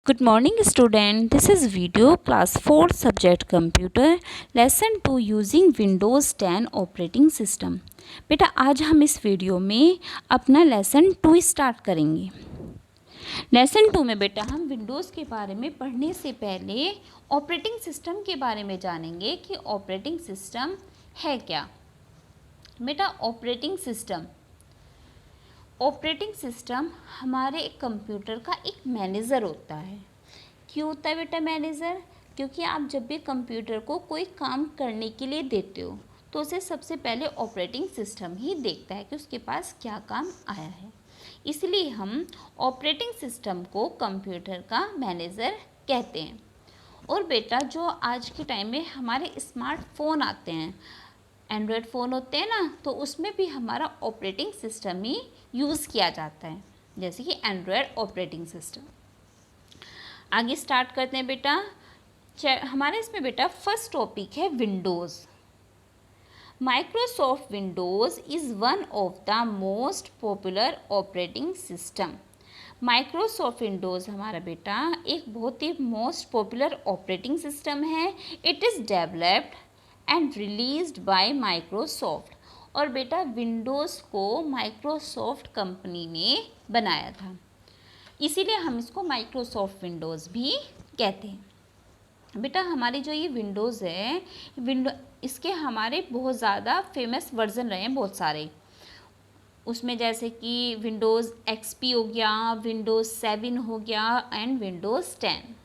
Good morning student, this is video class 4 subject computer lesson 2 using Windows 10 operating system. बेटा आज हम इस video में अपना लेसन 2 स्टार्ट करेंगे। लेसन 2 में बेटा हम विंडोज़ के बारे में पढ़ने से पहले ऑपरेटिंग सिस्टम के बारे में जानेंगे कि ऑपरेटिंग सिस्टम है क्या। बेटा ऑपरेटिंग सिस्टम हमारे कंप्यूटर का एक मैनेजर होता है। क्यों होता है बेटा मैनेजर? क्योंकि आप जब भी कंप्यूटर को कोई काम करने के लिए देते हो तो उसे सबसे पहले ऑपरेटिंग सिस्टम ही देखता है कि उसके पास क्या काम आया है। इसलिए हम ऑपरेटिंग सिस्टम को कंप्यूटर का मैनेजर कहते हैं। और बेटा जो आज के टाइम में हमारे स्मार्टफोन आते हैं, एंड्रॉयड फ़ोन होते हैं ना, तो उसमें भी हमारा ऑपरेटिंग सिस्टम ही यूज़ किया जाता है, जैसे कि एंड्रॉयड ऑपरेटिंग सिस्टम। आगे स्टार्ट करते हैं बेटा। हमारे इसमें बेटा फर्स्ट टॉपिक है Windows. Microsoft Windows is one of the most popular operating system. Microsoft Windows हमारा बेटा एक बहुत ही मोस्ट पॉपुलर ऑपरेटिंग सिस्टम है। It is developed and released by Microsoft. और बेटा विंडोज़ को माइक्रोसॉफ्ट कंपनी ने बनाया था, इसीलिए हम इसको माइक्रोसॉफ्ट विंडोज़ भी कहते हैं। बेटा हमारी जो ये विंडोज़ है, इसके हमारे बहुत ज़्यादा फेमस वर्ज़न रहे हैं, बहुत सारे। उसमें जैसे कि विंडोज़ एक्सपी हो गया, विंडोज़ 7 हो गया एंड विंडोज़ 10।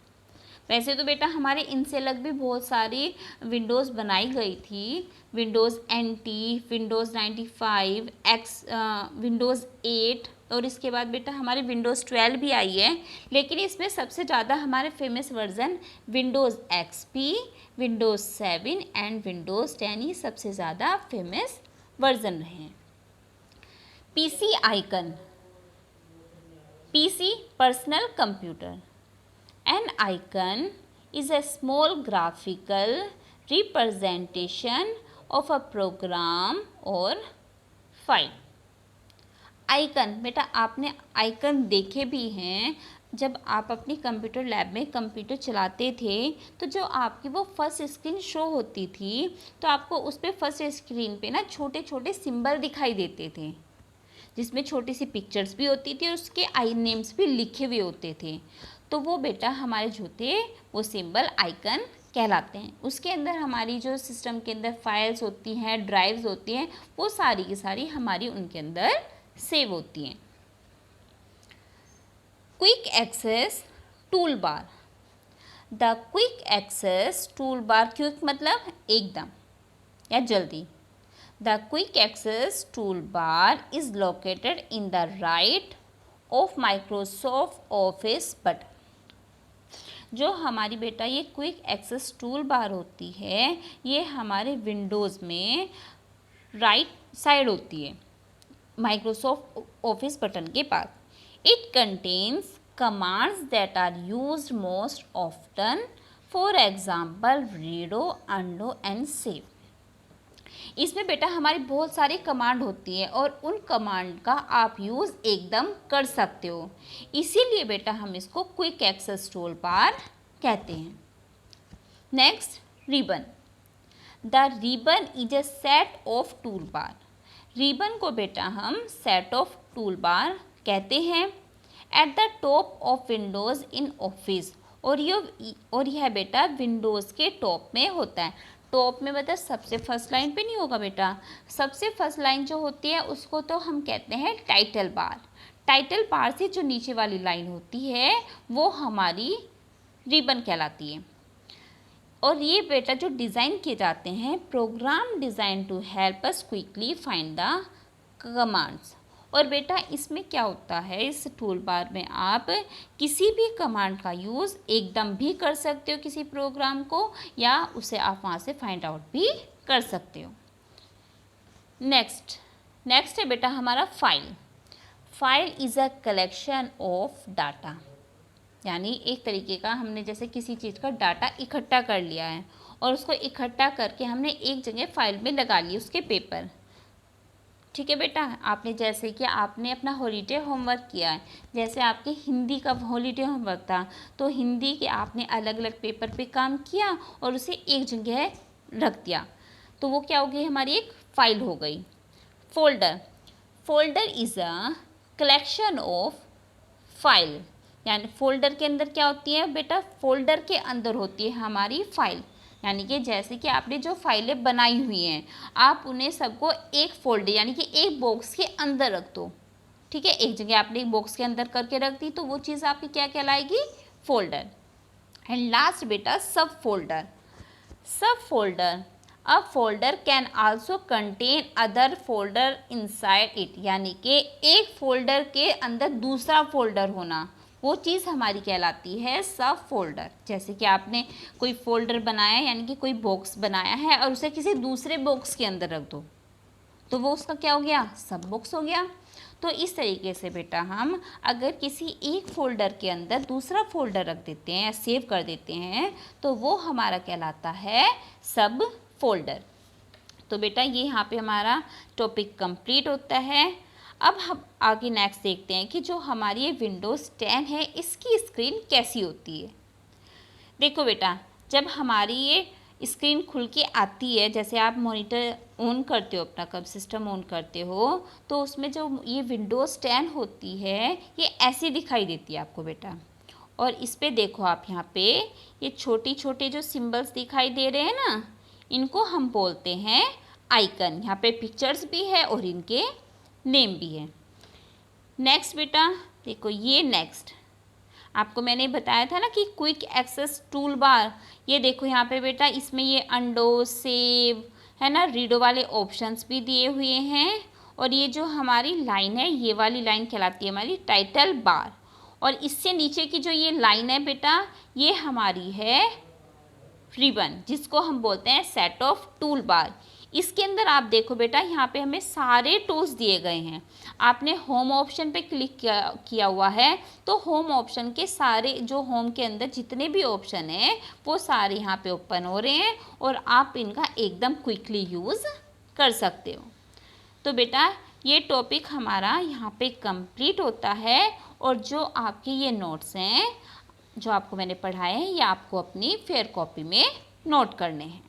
वैसे तो बेटा हमारे इनसे अलग भी बहुत सारी विंडोज़ बनाई गई थी। विंडोज़ एनटी, विंडोज़ 95, विंडोज़ 8 और इसके बाद बेटा हमारी विंडोज़ 12 भी आई है। लेकिन इसमें सबसे ज़्यादा हमारे famous version Windows XP, Windows 7 and Windows 10 ही सबसे ज़्यादा फेमस वर्ज़न रहे हैं। PC icon, PC personal computer. An icon is a small graphical representation of a program or file. Icon बेटा आपने आइकन देखे भी हैं। जब आप अपनी कंप्यूटर लैब में कंप्यूटर चलाते थे तो जो आपकी वो फर्स्ट स्क्रीन शो होती थी तो आपको उस पर फर्स्ट स्क्रीन पे ना छोटे छोटे सिंबल दिखाई देते थे, जिसमें छोटी सी पिक्चर्स भी होती थी और उसके आई नेम्स भी लिखे हुए होते थे। तो वो बेटा हमारे जो थे वो सिंबल आइकन कहलाते हैं। उसके अंदर हमारी जो सिस्टम के अंदर फाइल्स होती हैं, ड्राइव्स होती हैं, वो सारी की सारी हमारी उनके अंदर सेव होती हैं। Quick access tool bar. The quick access tool bar, quick मतलब एकदम या जल्दी। The quick access toolbar is located in the right of Microsoft Office button. जो हमारी बेटा ये क्विक एक्सेस टूल बार होती है, ये हमारे विंडोज़ में राइट साइड होती है, माइक्रोसॉफ्ट ऑफिस बटन के पास। It contains commands that are used most often, for example redo, undo and save. इसमें बेटा हमारी बहुत सारी कमांड होती है और उन कमांड का आप यूज़ एकदम कर सकते हो, इसीलिए बेटा हम इसको क्विक एक्सेस टूल बार कहते हैं। Next ribbon. The ribbon is a set of tool bar. Ribbon को बेटा हम सेट ऑफ टूल बार कहते हैं। At the top of Windows in office, और यह बेटा विंडोज़ के टॉप में होता है। टॉप में मतलब सबसे फर्स्ट लाइन पे नहीं होगा बेटा, सबसे फर्स्ट लाइन जो होती है उसको तो हम कहते हैं टाइटल बार। टाइटल बार से जो नीचे वाली लाइन होती है वो हमारी रिबन कहलाती है। और ये बेटा जो डिज़ाइन किए जाते हैं, program design to help us quickly find the commands. और बेटा इसमें क्या होता है, इस टूल बार में आप किसी भी कमांड का यूज़ एकदम भी कर सकते हो किसी प्रोग्राम को, या उसे आप वहाँ से फाइंड आउट भी कर सकते हो। नेक्स्ट है बेटा हमारा file. File is a collection of data, यानी एक तरीके का हमने जैसे किसी चीज़ का डाटा इकट्ठा कर लिया है और उसको इकट्ठा करके हमने एक जगह फाइल में लगा ली उसके पेपर, ठीक है बेटा, आपने जैसे कि आपने अपना हॉलीडे होमवर्क किया है, जैसे आपके हिंदी का हॉलीडे होमवर्क था, तो हिंदी के आपने अलग अलग पेपर पे काम किया और उसे एक जगह रख दिया, तो वो क्या हो गई, हमारी एक फाइल हो गई। Folder, folder is a collection of file, यानी फोल्डर के अंदर क्या होती है बेटा, फोल्डर के अंदर होती है हमारी फाइल, यानी कि जैसे कि आपने जो फाइलें बनाई हुई हैं आप उन्हें सबको एक फोल्डर यानी कि एक बॉक्स के अंदर रख दो। ठीक है, एक जगह आपने एक बॉक्स के अंदर करके रख दी तो वो चीज़ आपकी क्या कहलाएगी, फोल्डर। एंड लास्ट बेटा सब फोल्डर, सब folder, a folder can also contain other folder inside it, यानी कि एक फोल्डर के अंदर दूसरा फोल्डर होना, वो चीज़ हमारी कहलाती है सब फोल्डर। जैसे कि आपने कोई फोल्डर बनाया यानी कि कोई बॉक्स बनाया है और उसे किसी दूसरे बॉक्स के अंदर रख दो तो वो उसका क्या हो गया, सब बॉक्स हो गया। तो इस तरीके से बेटा हम अगर किसी एक फ़ोल्डर के अंदर दूसरा फ़ोल्डर रख देते हैं या सेव कर देते हैं तो वो हमारा कहलाता है सब फ़ोल्डर। तो बेटा ये यहाँ पे हमारा टॉपिक कंप्लीट होता है। अब हम आगे नेक्स्ट देखते हैं कि जो हमारी ये विंडोज़ 10 है इसकी स्क्रीन कैसी होती है। देखो बेटा, जब हमारी ये स्क्रीन खुल के आती है, जैसे आप मॉनिटर ऑन करते हो, अपना कब सिस्टम ऑन करते हो तो उसमें जो ये विंडोज़ 10 होती है ये ऐसी दिखाई देती है आपको बेटा। और इस पे देखो आप यहाँ पे ये छोटे छोटे जो सिंबल्स दिखाई दे रहे हैं ना, इनको हम बोलते हैं आइकन। यहाँ पे पिक्चर्स भी है और इनके नेम भी है। नेक्स्ट बेटा देखो, ये नेक्स्ट आपको मैंने बताया था ना कि क्विक एक्सेस टूल बार, ये देखो यहाँ पे बेटा इसमें ये अंडो, सेव है ना, रीडो वाले ऑप्शंस भी दिए हुए हैं। और ये जो हमारी लाइन है ये वाली लाइन कहलाती है हमारी टाइटल बार। और इससे नीचे की जो ये लाइन है बेटा ये हमारी है रिबन, जिसको हम बोलते हैं सेट ऑफ टूल बार। इसके अंदर आप देखो बेटा यहाँ पे हमें सारे टूल्स दिए गए हैं। आपने होम ऑप्शन पे क्लिक किया हुआ है तो होम ऑप्शन के सारे जो होम के अंदर जितने भी ऑप्शन हैं वो सारे यहाँ पे ओपन हो रहे हैं और आप इनका एकदम क्विकली यूज़ कर सकते हो। तो बेटा ये टॉपिक हमारा यहाँ पे कंप्लीट होता है और जो आपके ये नोट्स हैं जो आपको मैंने पढ़ाए हैं ये आपको अपनी फेयर कॉपी में नोट करने हैं।